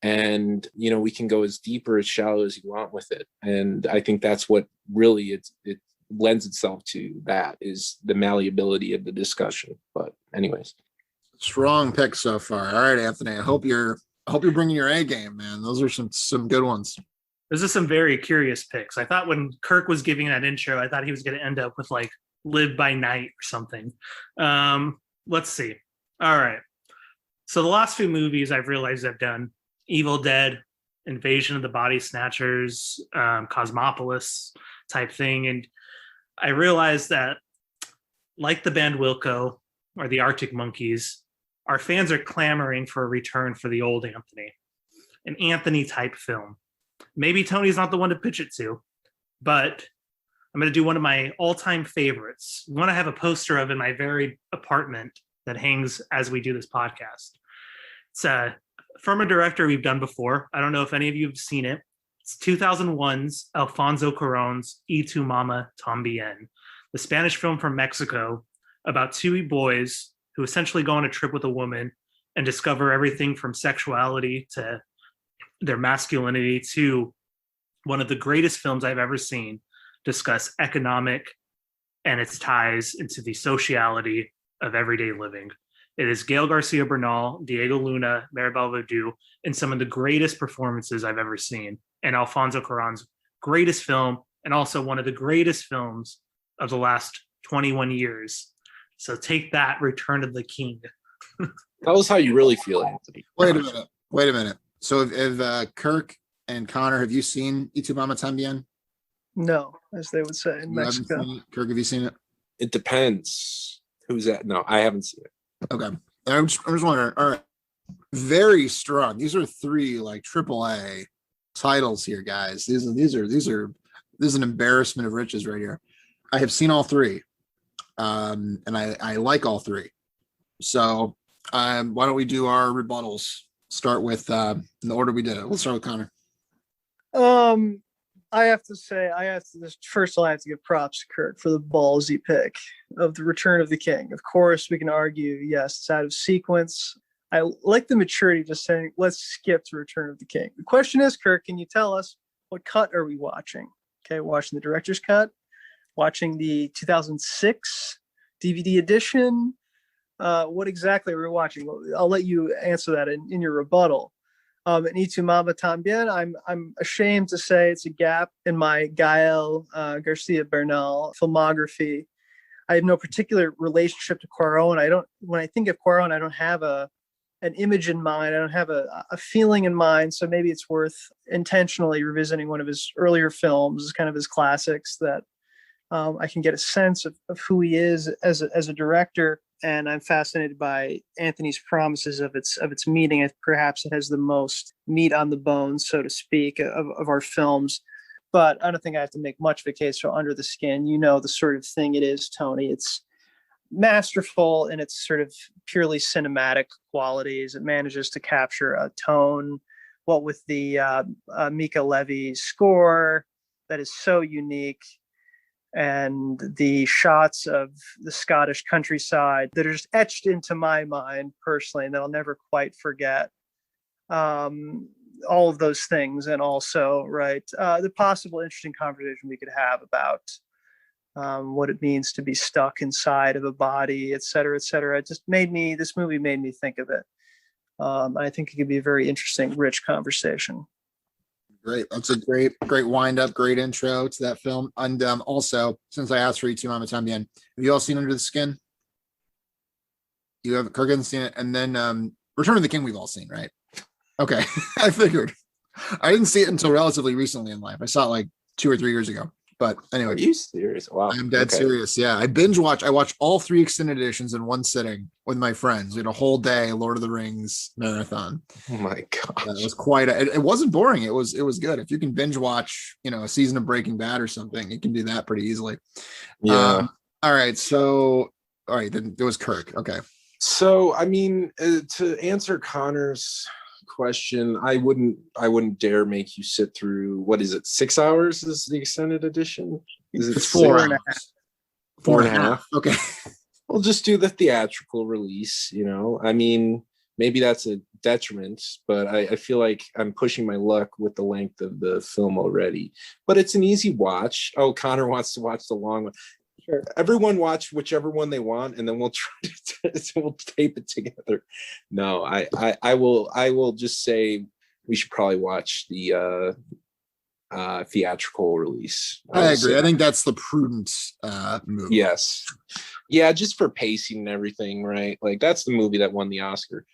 And, you know, we can go as deep or as shallow as you want with it. And I think that's what really it lends itself to, that is the malleability of the discussion. But anyways. Strong pick so far. All right, Anthony. I hope you're bringing your A game, man. Those are some good ones. Those are some very curious picks. I thought when Kirk was giving that intro, I thought he was going to end up with like Live by Night or something. Let's see. All right. So the last few movies I've realized I've done: Evil Dead, Invasion of the Body Snatchers, Cosmopolis type thing. And I realized that, like the band Wilco or the Arctic Monkeys, our fans are clamoring for a return for the old Anthony, an Anthony type film. Maybe Tony's not the one to pitch it to, but I'm going to do one of my all-time favorites, one I have a poster of in my very apartment that hangs as we do this podcast. It's from a director we've done before. I don't know if any of you have seen it. It's 2001's Alfonso Cuarón's Y Tu Mama Tambien, the Spanish film from Mexico about two boys who essentially go on a trip with a woman and discover everything from sexuality to their masculinity to one of the greatest films I've ever seen discuss economic and its ties into the sociality of everyday living. It is Gael Garcia Bernal, Diego Luna, Maribel Verdú, and some of the greatest performances I've ever seen, and Alfonso Cuarón's greatest film, and also one of the greatest films of the last 21 years. So take that, Return of the King. Tell us how you really feel, Anthony. Wait a minute. So if Kirk and Connor, have you seen Y Tu Mama Tambien? No, as they would say in Mexico. Kirk, have you seen it? It depends. Who's that? No, I haven't seen it. Okay. I'm just wondering. All right. Very strong. These are 3 like AAA titles here, guys. This is an embarrassment of riches right here. I have seen all 3. And I like all 3. So why don't we do our rebuttals? Start with in the order we did it. We'll start with Connor. I have to say, first of all, I have to give props to Kirk for the ballsy pick of the Return of the King. Of course, we can argue, yes, it's out of sequence. I like the maturity just saying, let's skip to Return of the King. The question is, Kirk, can you tell us what cut are we watching? Okay, watching the director's cut, watching the 2006 DVD edition. What exactly are we watching? I'll let you answer that in your rebuttal. And Y Tu Mama Tambien, I'm ashamed to say it's a gap in my Gael Garcia Bernal filmography. I have no particular relationship to Cuarón. When I think of Cuarón, I don't have an image in mind. I don't have a feeling in mind. So maybe it's worth intentionally revisiting one of his earlier films, kind of his classics, that I can get a sense of who he is as a director. And I'm fascinated by Anthony's promises of its meaning. Perhaps it has the most meat on the bones, so to speak, of our films. But I don't think I have to make much of a case for Under the Skin. You know the sort of thing it is, Tony. It's masterful in its sort of purely cinematic qualities. It manages to capture a tone, what with the Mika Levy score that is so unique, and the shots of the Scottish countryside that are just etched into my mind personally, and that I'll never quite forget. All of those things, and also, right, the possible interesting conversation we could have about what it means to be stuck inside of a body, et cetera, et cetera. This movie made me think of it. I think it could be a very interesting, rich conversation. Great. That's a great wind up, great intro to that film. And also, since I asked for you two Mama Tambien, have you all seen Under the Skin? You have Kirk hasn't seen it, and then Return of the King we've all seen, right? Okay. I figured. I didn't see it until relatively recently in life. I saw it like 2 or 3 years ago. But anyway, Are you serious? Wow. I'm dead serious. Yeah. I watched all 3 extended editions in one sitting with my friends. We had a whole day Lord of the Rings marathon. Oh my gosh. It was it wasn't boring. It was good. If you can binge watch, a season of Breaking Bad or something, you can do that pretty easily. Yeah. All right. So, all right, then it was Kirk. Okay. So, I mean, to answer Connor's question, I wouldn't dare make you sit through, what is it, 6 hours is the extended edition? Is it It's 4 hours. 4.5? Okay. We'll just do the theatrical release, I mean, maybe that's a detriment, but I feel like I'm pushing my luck with the length of the film already. But it's an easy watch. Oh, Connor wants to watch the long one. Sure. Everyone watch whichever one they want, and then we'll try we'll tape it together. No, I will just say we should probably watch the theatrical release. I agree. I think that's the prudent move. Yes. Yeah, just for pacing and everything, right? Like that's the movie that won the Oscar.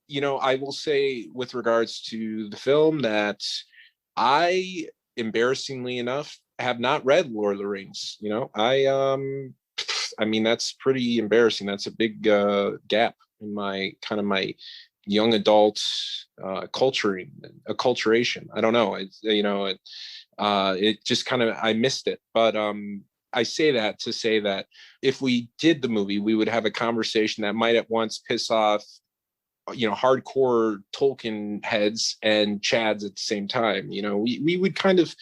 I will say with regards to the film that I, embarrassingly enough, have not read Lord of the Rings. I mean, that's pretty embarrassing. That's a big gap in my young adult acculturation. I don't know. It just I missed it. But I say that to say that if we did the movie, we would have a conversation that might at once piss off, hardcore Tolkien heads and Chads at the same time. We would kind of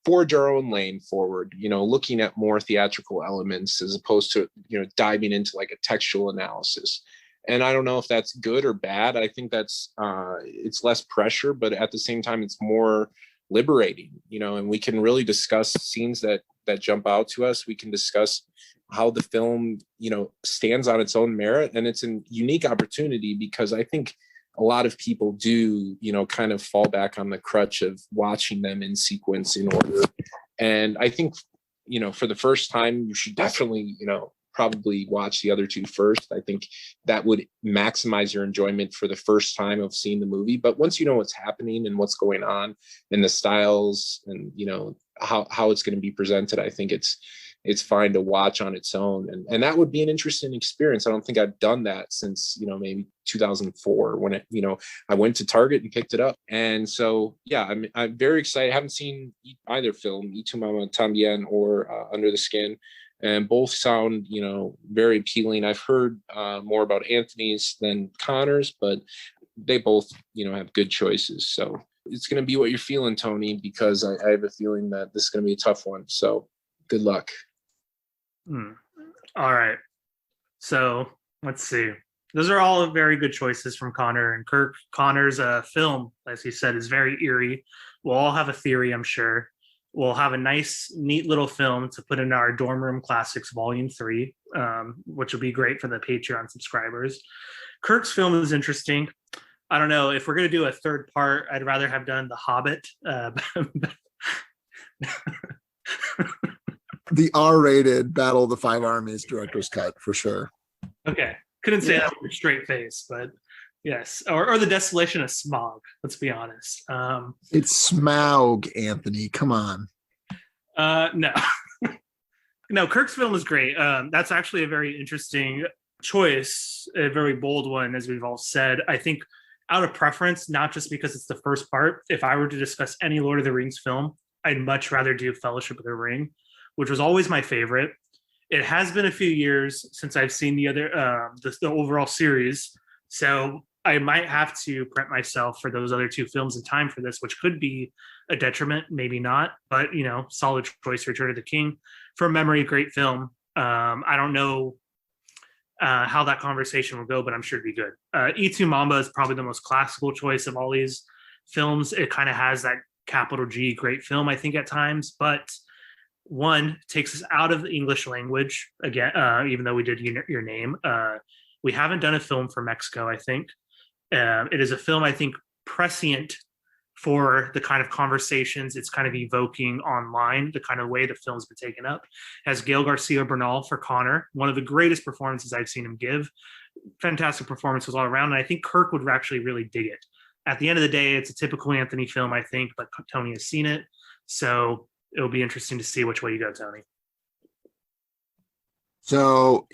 forge our own lane forward, looking at more theatrical elements as opposed to, diving into like a textual analysis. And I don't know if that's good or bad. I think that's it's less pressure, but at the same time, it's more liberating, and we can really discuss scenes that jump out to us. We can discuss how the film, stands on its own merit. And it's a unique opportunity because I think a lot of people do, kind of fall back on the crutch of watching them in sequence in order. And I think, for the first time, you should definitely, probably watch the other 2 first. I think that would maximize your enjoyment for the first time of seeing the movie. But once you know what's happening and what's going on and the styles and, how it's going to be presented, I think it's fine to watch on its own. And that would be an interesting experience. I don't think I've done that since, maybe 2004 when I went to Target and picked it up. And so, yeah, I'm very excited. I haven't seen either film, Y Tu Mama Tambien or Under the Skin, and both sound, very appealing. I've heard more about Anthony's than Connor's, but they both, have good choices. So it's going to be what you're feeling, Tony, because I have a feeling that this is going to be a tough one. So good luck. All right. So let's see. those are all very good choices from Connor and Kirk. Connor's film, as he said, is very eerie. We'll all have a theory, I'm sure. We'll have a nice, neat little film to put in our Dorm Room Classics Volume 3, which will be great for the Patreon subscribers. Kirk's film is interesting. I don't know. If we're going to do a third part, I'd rather have done The Hobbit. The R-rated Battle of the Five Armies director's cut, for sure. Okay. Couldn't say that with a straight face, but yes. Or The Desolation of Smog, let's be honest. It's Smaug, Anthony. Come on. No. No, Kirk's film is great. That's actually a very interesting choice, a very bold one, as we've all said. I think out of preference, not just because it's the first part, if I were to discuss any Lord of the Rings film, I'd much rather do Fellowship of the Ring, which was always my favorite. It has been a few years since I've seen the other, the overall series. So I might have to prep myself for those other two films in time for this, which could be a detriment, maybe not, but solid choice. Return of the King, from memory, great film. I don't know how that conversation will go, but I'm sure it'd be good. E2 Mamba is probably the most classical choice of all these films. It kind of has that capital G great film, I think, at times, but one takes us out of the English language again, even though we did Your Name. We haven't done a film for Mexico, I think. It is a film, I think, prescient for the kind of conversations it's kind of evoking online, the kind of way the film's been taken up. It has Gael Garcia Bernal for Connor, one of the greatest performances I've seen him give. Fantastic performances all around, and I think Kirk would actually really dig it. At the end of the day, it's a typical Anthony film, I think, but Tony has seen it, so it'll be interesting to see which way you go, Tony. So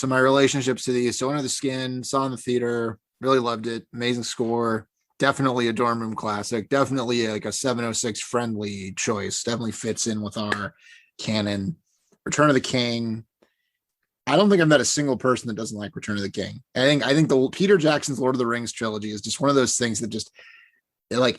my relationships to these. So Under the Skin, saw in the theater, really loved it. Amazing score. Definitely a dorm room classic. Definitely like a 706 friendly choice. Definitely fits in with our canon. Return of the King. I don't think I've met a single person that doesn't like Return of the King. I think the Peter Jackson's Lord of the Rings trilogy is just one of those things that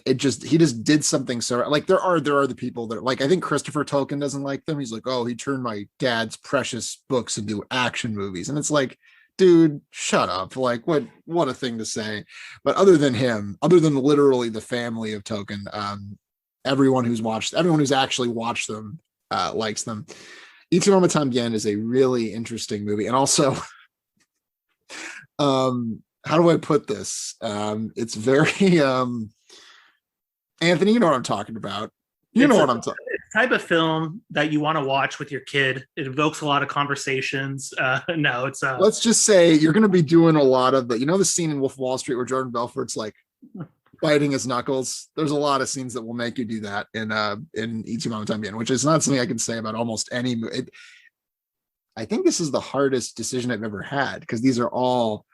he just did something. So like there are the people that like, I think Christopher Tolkien doesn't like them. He's like, oh, he turned my dad's precious books into action movies. And it's like, dude, shut up. Like what a thing to say. But other than literally the family of Tolkien, everyone who's actually watched them likes them. Ichimama Tambien is a really interesting movie. And also, how do I put this? It's very Anthony, you know what I'm talking about. It's the type of film that you want to watch with your kid. It evokes a lot of conversations. Let's just say you're going to be doing a lot of the scene in Wolf of Wall Street where Jordan Belfort's like biting his knuckles. There's a lot of scenes that will make you do that in Ichimama Tambien, which is not something I can say about almost any movie. I think this is the hardest decision I've ever had because these are all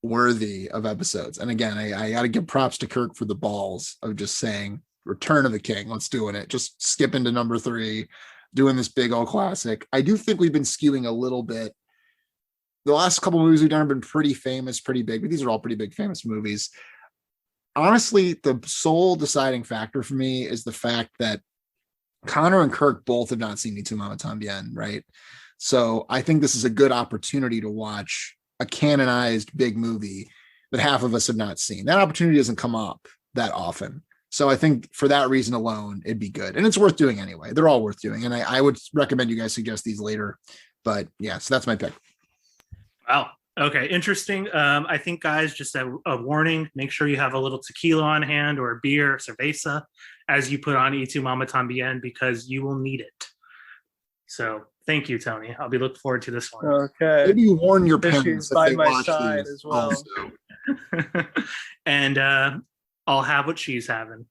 worthy of episodes. And again, I got to give props to Kirk for the balls of just saying Return of the King. Let's do it. Just skip into number 3, doing this big old classic. I do think we've been skewing a little bit. The last couple movies we've done have been pretty famous, pretty big, but these are all pretty big, famous movies. Honestly, the sole deciding factor for me is the fact that Connor and Kirk both have not seen Ichimama Tambien, right? So I think this is a good opportunity to watch a canonized big movie that half of us have not seen. That opportunity doesn't come up that often. So I think for that reason alone, it'd be good. And it's worth doing anyway. They're all worth doing. And I would recommend you guys suggest these later. But yeah, so that's my pick. Wow. Okay. Interesting. I think, guys, just a warning, make sure you have a little tequila on hand or a beer, cerveza, as you put on Ichimama Tambien, because you will need it. So thank you, Tony. I'll be looking forward to this one. Okay. Maybe you warn your parents by my side as well. And I'll have what she's having.